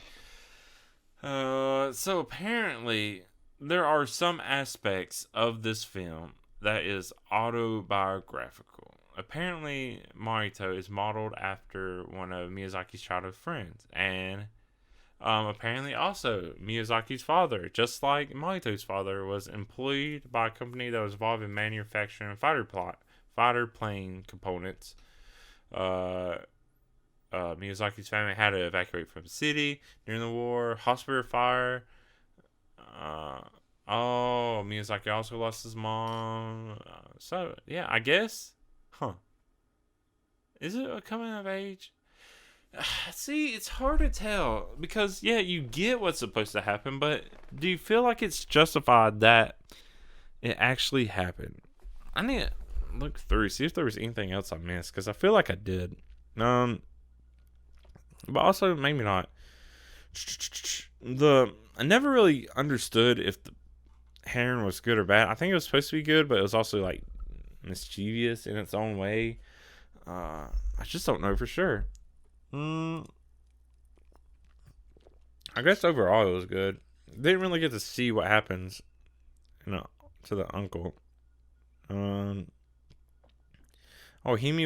So apparently there are some aspects of this film that is autobiographical. Apparently, Marito is modeled after one of Miyazaki's childhood friends, and apparently also Miyazaki's father, just like Marito's father, was employed by a company that was involved in manufacturing fighter plane components. Miyazaki's family had to evacuate from the city during the war, hospital fire. Miyazaki also lost his mom. So, yeah, I guess. Huh. Is it a coming of age? See, it's hard to tell. Because, yeah, you get what's supposed to happen, but do you feel like it's justified that it actually happened? I need to look through, see if there was anything else I missed, because I feel like I did. But also, maybe not. I never really understood if the Heron was good or bad. I think it was supposed to be good, but it was also like mischievous in its own way. I just don't know for sure. I guess overall it was good. Didn't really get to see what happens, to the uncle. Himi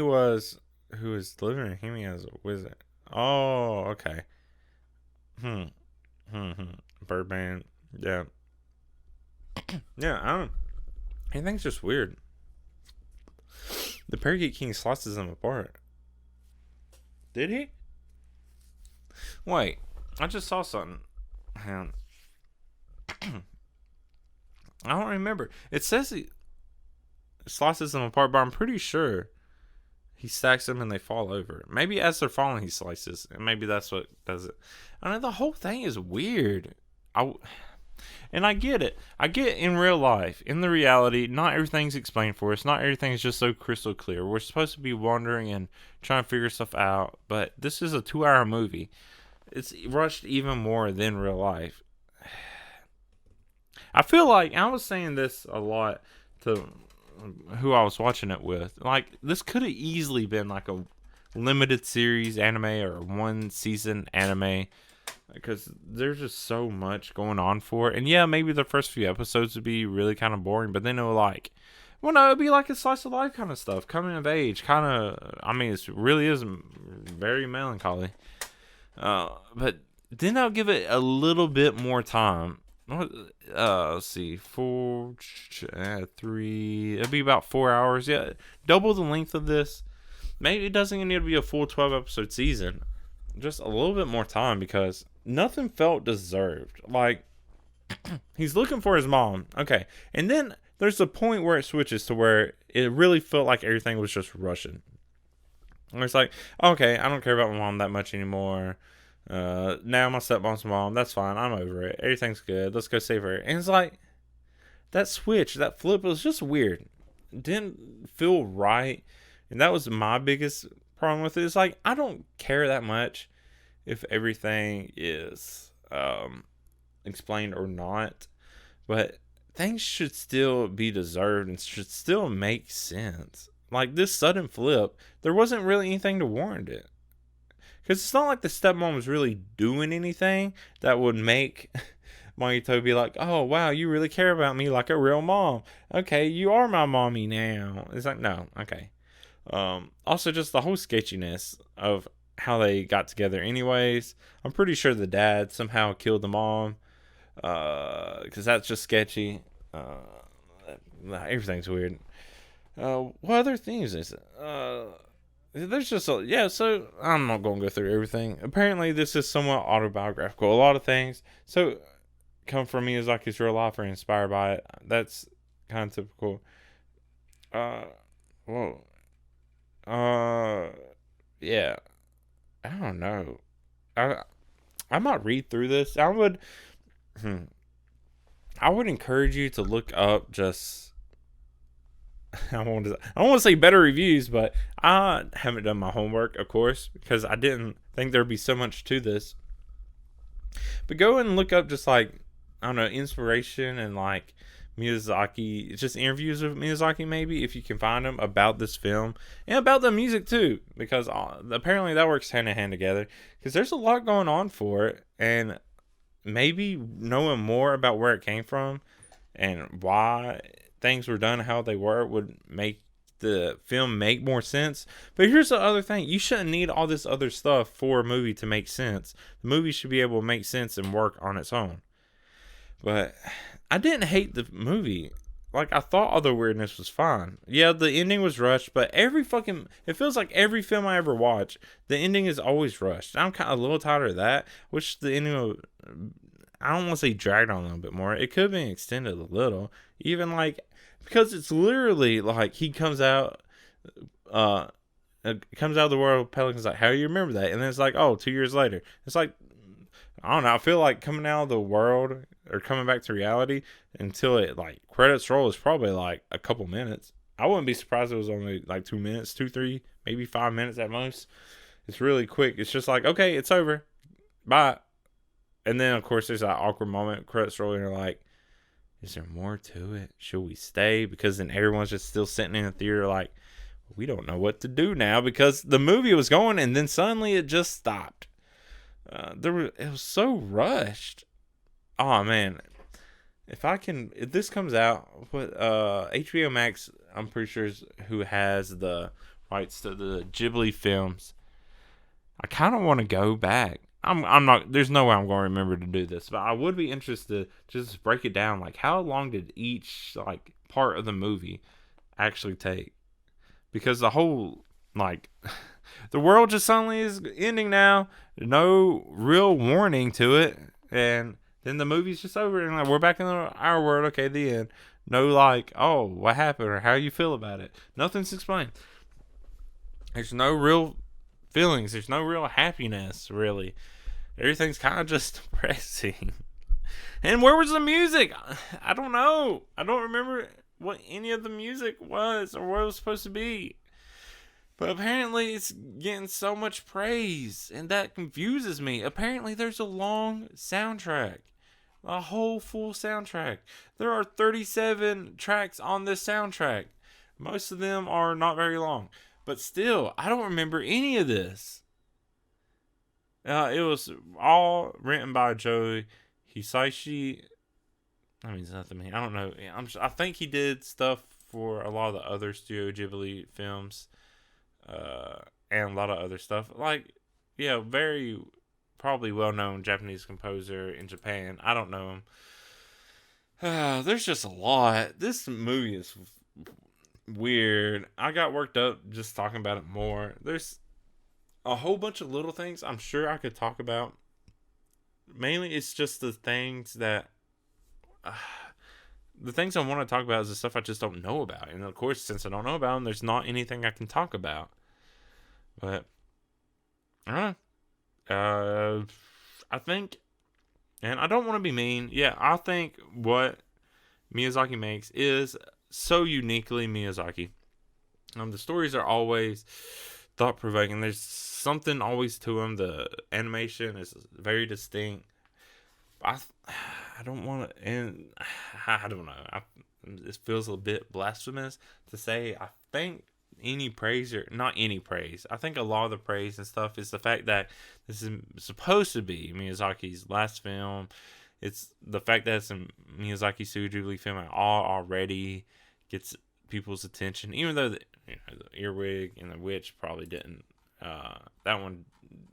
was who was delivering Himi as a wizard. Oh, okay. Birdman. Yeah. Yeah, I don't. Anything's just weird. The Parakeet King slices them apart. Did he? Wait, I just saw something. I don't remember. It says he slices them apart, but I'm pretty sure he stacks them and they fall over. Maybe as they're falling, he slices, and maybe that's what does it. I mean, the whole thing is weird. And I get it. I get in real life, in the reality, not everything's explained for us. Not everything's just so crystal clear. We're supposed to be wandering and trying to figure stuff out. But this is a 2-hour movie. It's rushed even more than real life. I feel like, I was saying this a lot to who I was watching it with. Like, this could have easily been like a limited series anime or 1-season anime. Because there's just so much going on for it. And yeah, maybe the first few episodes would be really kind of boring. But then it would be like a slice of life kind of stuff. Coming of age. Kind of, I mean, it really is very melancholy. But then I'll give it a little bit more time. Let's see. 3. It'll be about 4 hours. Yeah, double the length of this. Maybe it doesn't even need to be a full 12-episode season. Just a little bit more time because nothing felt deserved. Like, he's looking for his mom. Okay. And then there's a point where it switches to where it really felt like everything was just rushing. Where it's like, okay, I don't care about my mom that much anymore. Now my stepmom's mom. That's fine. I'm over it. Everything's good. Let's go save her. And it's like, that switch, that flip was just weird. It didn't feel right. And that was my biggest problem with it. Is like, I don't care that much if everything is explained or not, but things should still be deserved and should still make sense. Like, this sudden flip, there wasn't really anything to warrant it, because it's not like the stepmom was really doing anything that would make Marito be like, oh wow, you really care about me like a real mom. Okay, you are my mommy now. It's like, no. Okay. Also, just the whole sketchiness of how they got together anyways. I'm pretty sure the dad somehow killed the mom, because that's just sketchy. Everything's weird. What other things is it? There's just so I'm not going to go through everything. Apparently this is somewhat autobiographical. A lot of things so come from Miyazaki's real life or inspired by it. That's kind of typical. Yeah. I don't know. I might read through this. I would encourage you to look up just I don't want to say better reviews, but I haven't done my homework, of course, because I didn't think there'd be so much to this. But go and look up just like, I don't know, inspiration and like Miyazaki, just interviews with Miyazaki, maybe if you can find them, about this film and about the music too, because apparently that works hand in hand together. Because there's a lot going on for it, and maybe knowing more about where it came from and why things were done how they were would make the film make more sense. But here's the other thing: you shouldn't need all this other stuff for a movie to make sense. The movie should be able to make sense and work on its own. But I didn't hate the movie. Like, I thought all the weirdness was fine. Yeah, the ending was rushed, but it feels like every film I ever watch, the ending is always rushed. I'm kind of a little tired of that. Wish the ending I don't want to say dragged on a little bit more. It could have been extended a little. Even like, because it's literally like he comes out of the world, Pelican's like, how do you remember that? And then it's like, oh, 2 years later. It's like, I don't know. I feel like coming out of the world or coming back to reality until it like credits roll is probably like a couple minutes. I wouldn't be surprised if it was only like 2 minutes, 2, 3, maybe 5 minutes at most. It's really quick. It's just like, okay, it's over. Bye. And then of course there's that awkward moment, credits roll, and you're like, is there more to it? Should we stay? Because then everyone's just still sitting in the theater like, we don't know what to do now, because the movie was going and then suddenly it just stopped. It was so rushed. Oh man, if this comes out, what HBO Max, I'm pretty sure is who has the rights to the Ghibli films. I kind of want to go back. I'm not. There's no way I'm going to remember to do this, but I would be interested to just break it down. Like, how long did each like part of the movie actually take? Because the whole like the world just suddenly is ending now. No real warning to it, and then the movie's just over, and like, we're back in our world. Okay, the end. No, like, oh, what happened or how you feel about it. Nothing's explained. There's no real feelings. There's no real happiness, really. Everything's kind of just depressing. And where was the music? I don't know. I don't remember what any of the music was or what it was supposed to be. But apparently it's getting so much praise, and that confuses me. Apparently there's a long soundtrack. A whole full soundtrack. There are 37 tracks on this soundtrack. Most of them are not very long. But still, I don't remember any of this. It was all written by Joe Hisaishi. That means nothing to me. I don't know. I think he did stuff for a lot of the other Studio Ghibli films. And a lot of other stuff. Like, yeah, very probably well-known Japanese composer in Japan. I don't know him. There's just a lot. This movie is weird. I got worked up just talking about it more. There's a whole bunch of little things I'm sure I could talk about. Mainly, it's just the things that... the things I want to talk about is the stuff I just don't know about. And of course, since I don't know about them, there's not anything I can talk about. But, I don't know. I think, and I don't want to be mean. Yeah, I think what Miyazaki makes is so uniquely Miyazaki. The stories are always thought-provoking. There's something always to them. The animation is very distinct. I don't want to, and I don't know. It feels a bit blasphemous to say. I think any praise, or not any praise, I think a lot of the praise and stuff is the fact that this is supposed to be Miyazaki's last film. It's the fact that it's a Miyazaki Studio Ghibli film at all already gets people's attention, even though the Earwig and the Witch probably didn't. That one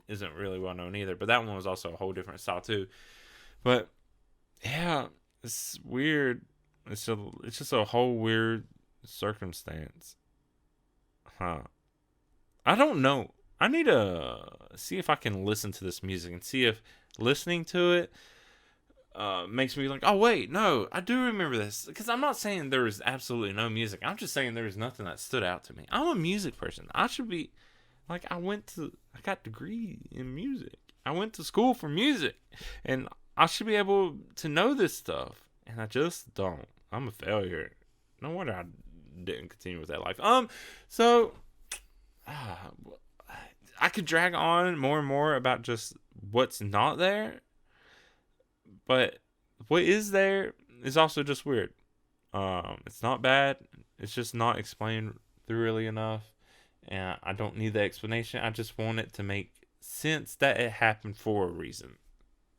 isn't really well known either, but that one was also a whole different style too. But yeah, it's weird. It's just a whole weird circumstance. I don't know. I need to see if I can listen to this music and see if listening to it makes me like, oh wait, no, I do remember this. Because I'm not saying there was absolutely no music. I'm just saying there was nothing that stood out to me. I'm a music person. I should be like, I got a degree in music. I went to school for music, and I should be able to know this stuff, and I just don't. I'm a failure. No wonder I didn't continue with that life. So I could drag on more and more about just what's not there, but what is there is also just weird. It's not bad. It's just not explained thoroughly enough, and I don't need the explanation. I just want it to make sense that it happened for a reason,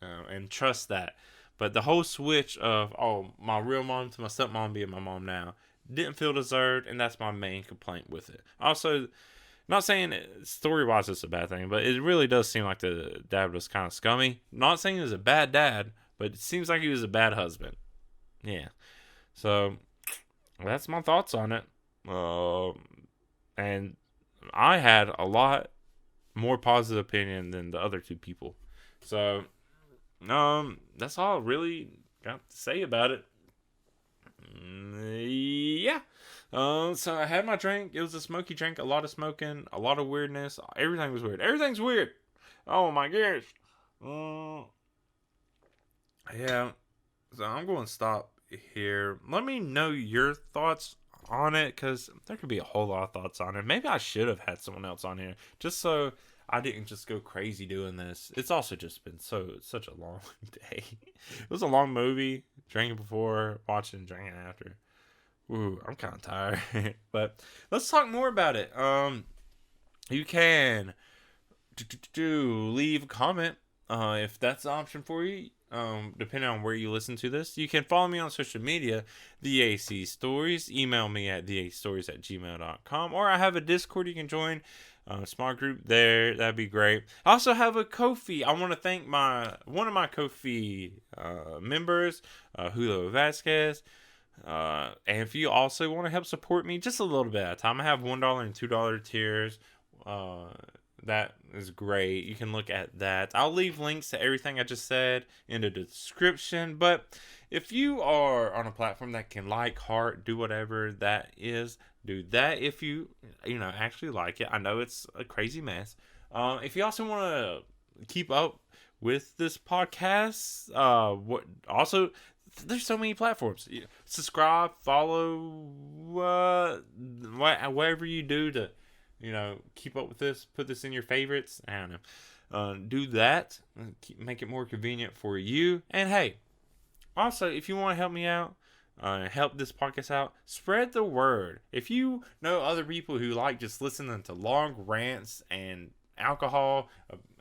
and trust that. But the whole switch of my real mom to my stepmom being my mom now didn't feel deserved, and that's my main complaint with it. Also, not saying story wise it's a bad thing, but it really does seem like the dad was kind of scummy. Not saying he was a bad dad, but it seems like he was a bad husband. Yeah. So that's my thoughts on it. And I had a lot more positive opinion than the other two people. So that's all I really got to say about it. Yeah. So I had my drink. It was a smoky drink. A lot of smoking. A lot of weirdness. Everything was weird. Everything's weird. Oh my gosh. Yeah. So I'm going to stop here. Let me know your thoughts on it, because there could be a whole lot of thoughts on it. Maybe I should have had someone else on here, just so I didn't just go crazy doing this. It's also just been such a long day. It was a long movie. Drinking before, watching, drinking after. Ooh, I'm kind of tired. But let's talk more about it. You can leave a comment if that's an option for you. Depending on where you listen to this. You can follow me on social media, the AC Stories. Email me at theacstories@gmail.com, or I have a Discord you can join. Small group there. That'd be great. I also have a Ko-fi. I want to thank one of my Ko-fi members, Julio, Vasquez. And if you also want to help support me just a little bit at a time, I have $1 and $2 tiers. That is great. You can look at that. I'll leave links to everything I just said in the description. But if you are on a platform that can like, heart, do whatever that is, do that if you actually like it. I know it's a crazy mess. If you also want to keep up with this podcast, there's so many platforms. Subscribe, follow, whatever you do to keep up with this, put this in your favorites. I don't know. Do that. Make it more convenient for you. And hey, also, if you want to help me out, help this podcast out, spread the word. If you know other people who like just listening to long rants and alcohol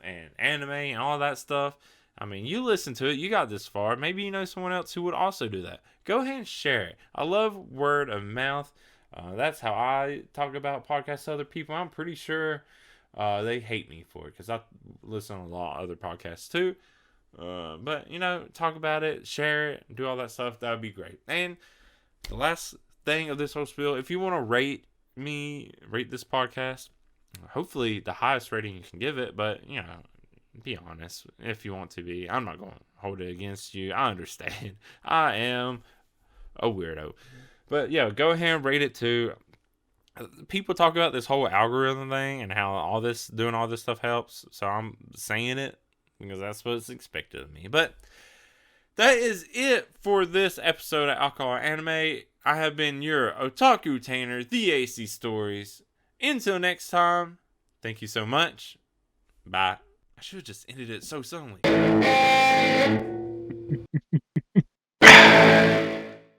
and anime and all that stuff, I mean, you listen to it, you got this far. Maybe you know someone else who would also do that. Go ahead and share it. I love word of mouth. That's how I talk about podcasts to other people. I'm pretty sure they hate me for it, because I listen to a lot of other podcasts too. But talk about it, share it, do all that stuff. That would be great. And the last thing of this whole spiel, if you want to rate this podcast, hopefully the highest rating you can give it, but be honest if you want to be. I'm not going to hold it against you. I understand. I am a weirdo. But yeah, go ahead and rate it too. People talk about this whole algorithm thing and how doing all this stuff helps. So I'm saying it because that's what's expected of me. But that is it for this episode of Alcohol Anime. I have been your otaku tainer, the AC Stories. Until next time, thank you so much. Bye. I should have just ended it so suddenly.